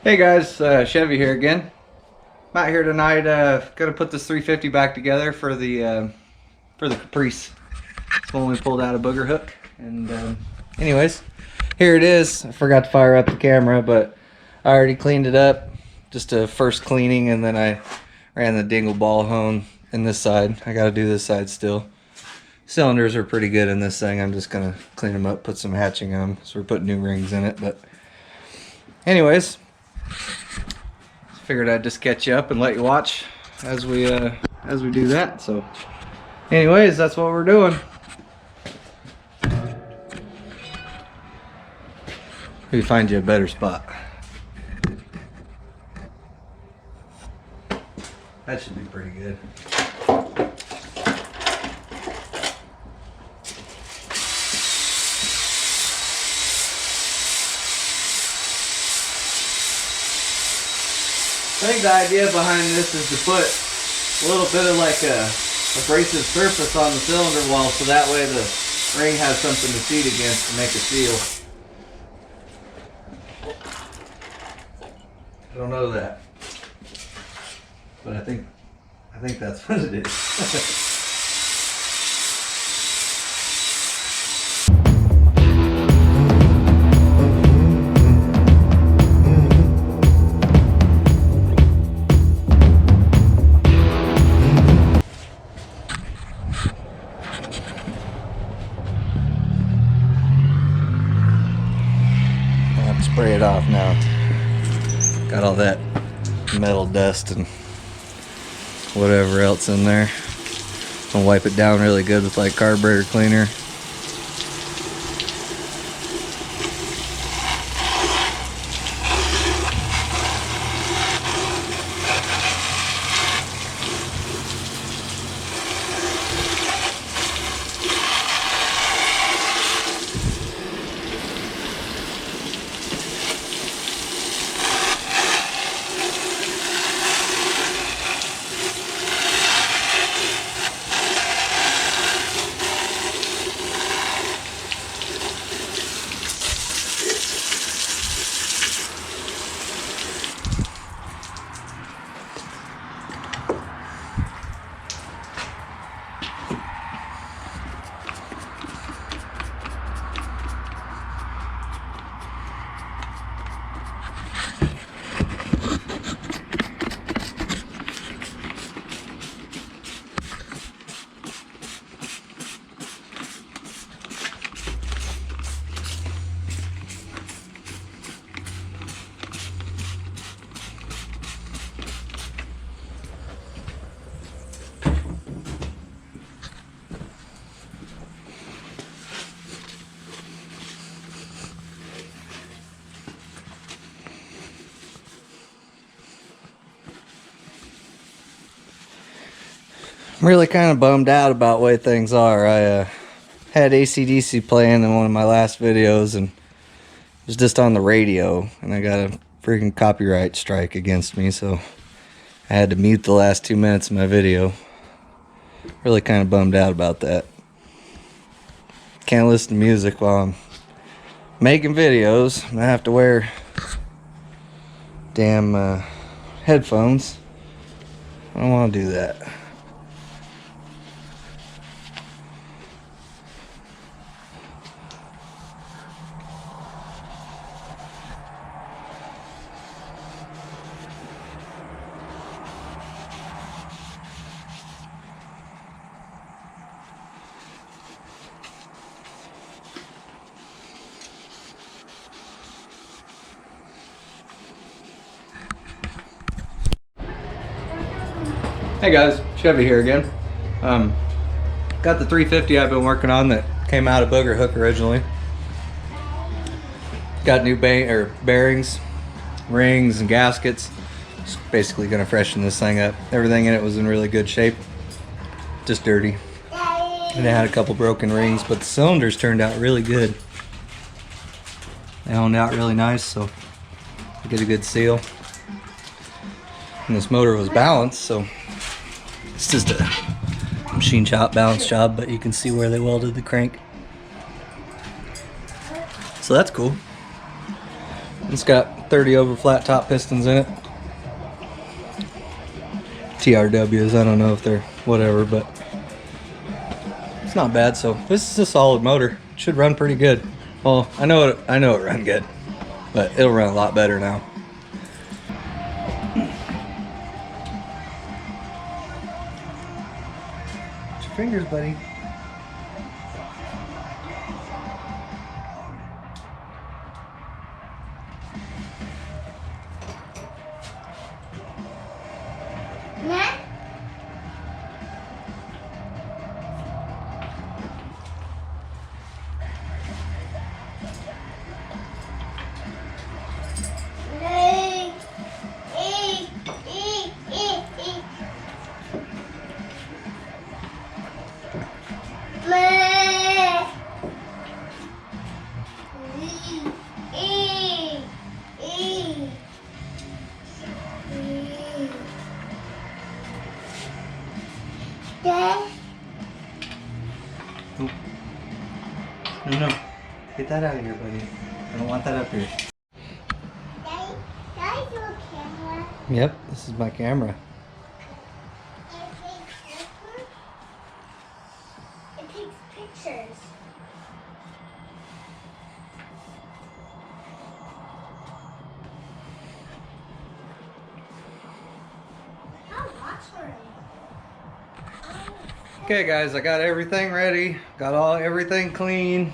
Hey guys, Chevy here again. I'm out here tonight, gonna put this 350 back together for the caprice. It's one we pulled out of boogerhook. And anyways, here it is. I forgot to fire up the camera, but I already cleaned it up. Just a first cleaning, and then I ran the dingle ball hone in this side. I gotta do this side still. Cylinders are pretty good in this thing. I'm just gonna clean them up, put some hatching on them. So we're putting new rings in it, but anyways. Figured I'd just catch you up and let you watch as we do that. So anyways, that's what we're doing. Maybe find you a better spot. That should be pretty good. I think the idea behind this is to put a little bit of like a abrasive surface on the cylinder wall, so that way the ring has something to feed against to make a seal. I don't know that, but I think that's what it is. Spray it off now. Got all that metal dust and whatever else in there. I'll wipe it down really good with like carburetor cleaner. I'm really kind of bummed out about the way things are. I had AC/DC playing in one of my last videos, and it was just on the radio, and I got a freaking copyright strike against me, so I had to mute the last 2 minutes of my video. Really kind of bummed out about that. Can't listen to music while I'm making videos. I have to wear damn headphones. I don't want to do that. Hey guys, Chevy here again. Got the 350 I've been working on that came out of boogerhook originally. Got new bearings, rings, and gaskets. Just basically gonna freshen this thing up. Everything in it was in really good shape, just dirty. And it had a couple broken rings, but the cylinders turned out really good. They honed out really nice, so I get a good seal. And this motor was balanced, so it's just a machine shop balance job, but you can see where they welded the crank. So that's cool. It's got 30 over flat top pistons in it. TRWs, I don't know if they're whatever, but it's not bad. So this is a solid motor. It should run pretty good. Well, I know it run good, but it'll run a lot better now. Watch your fingers, buddy. No, get that out of here, buddy. I don't want that up here. Daddy, your camera? Yep, this is my camera. It takes pictures. Okay guys, I got everything ready. Got everything clean.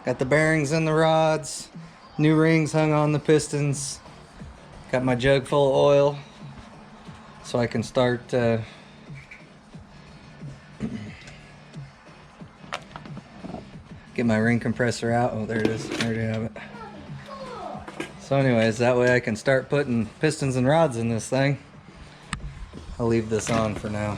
Got the bearings in the rods. New rings hung on the pistons. Got my jug full of oil so I can start get my ring compressor out. Oh, there it is. There you have it. So anyways, that way I can start putting pistons and rods in this thing. I'll leave this on for now.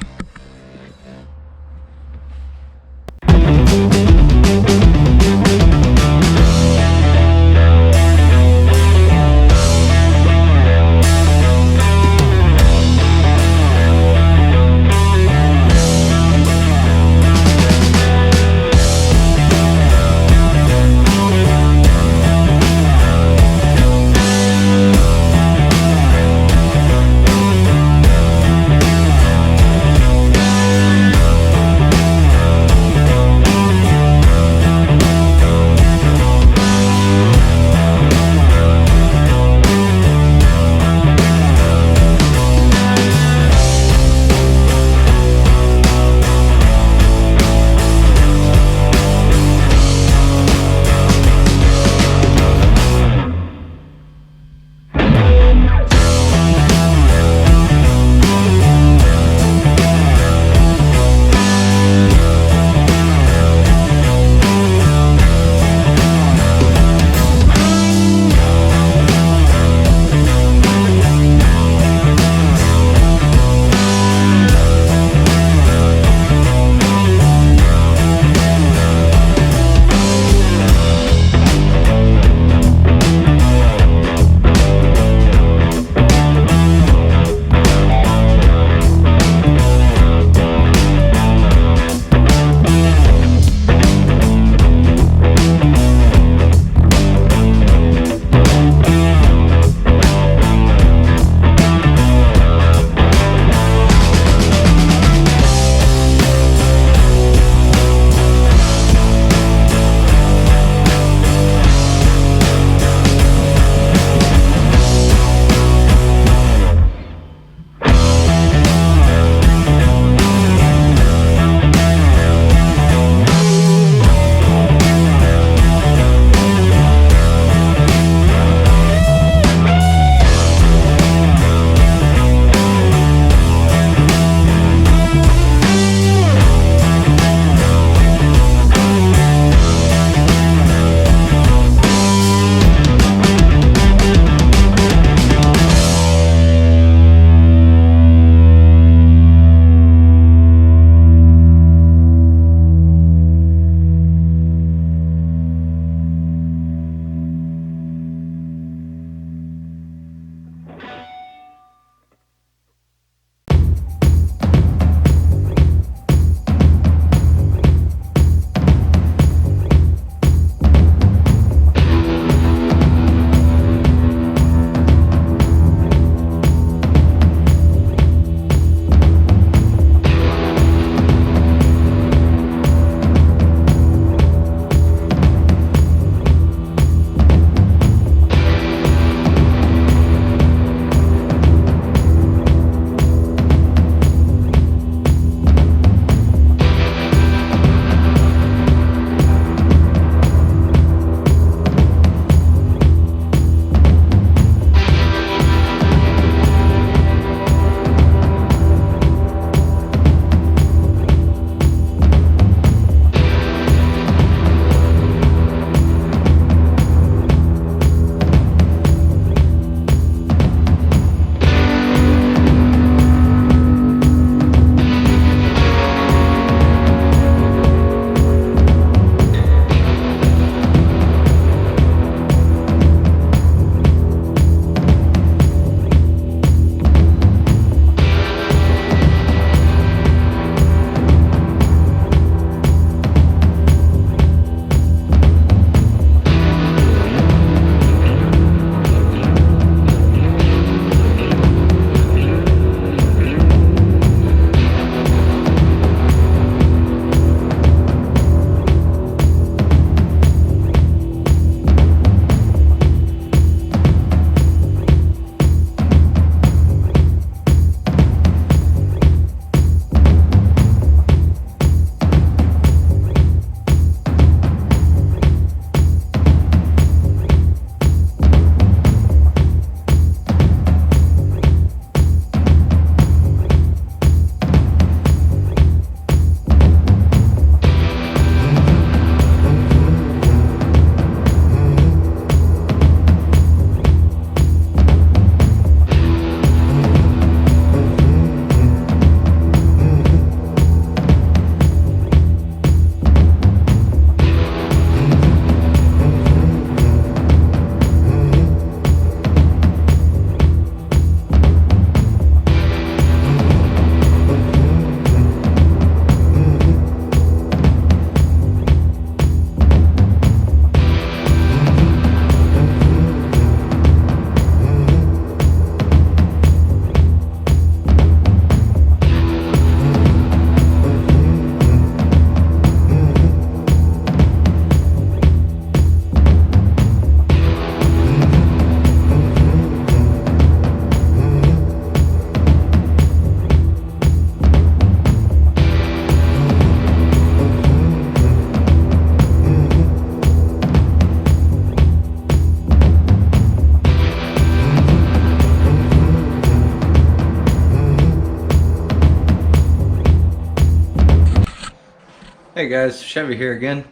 Hey guys, Chevy here again.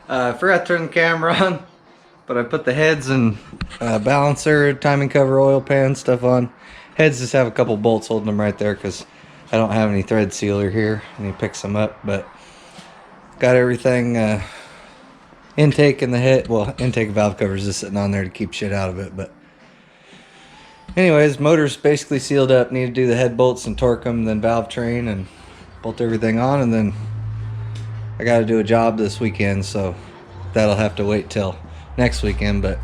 Forgot to turn the camera on, but I put the heads and balancer, timing cover, oil pan stuff on. Heads just have a couple bolts holding them right there because I don't have any thread sealer here, and he picks them up. But got everything, intake and the head, well, intake valve covers just sitting on there to keep shit out of it. But anyways, motor's basically sealed up. Need to do the head bolts and torque them, then valve train and bolt everything on, and then I got to do a job this weekend, so that'll have to wait till next weekend. But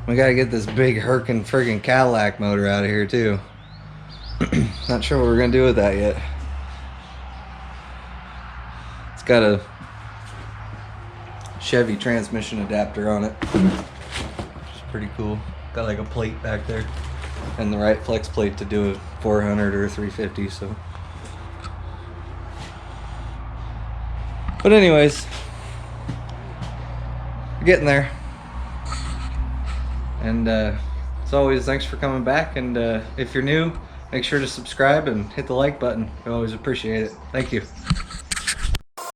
we got to get this big Herkin friggin' Cadillac motor out of here too. Not sure what we're gonna do with that yet. It's got a Chevy transmission adapter on it. It's pretty cool. Got like a plate back there and the right flex plate to do a 400 or a 350. So. But anyways, we're getting there. And as always, thanks for coming back. And if you're new, make sure to subscribe and hit the like button. We always appreciate it. Thank you.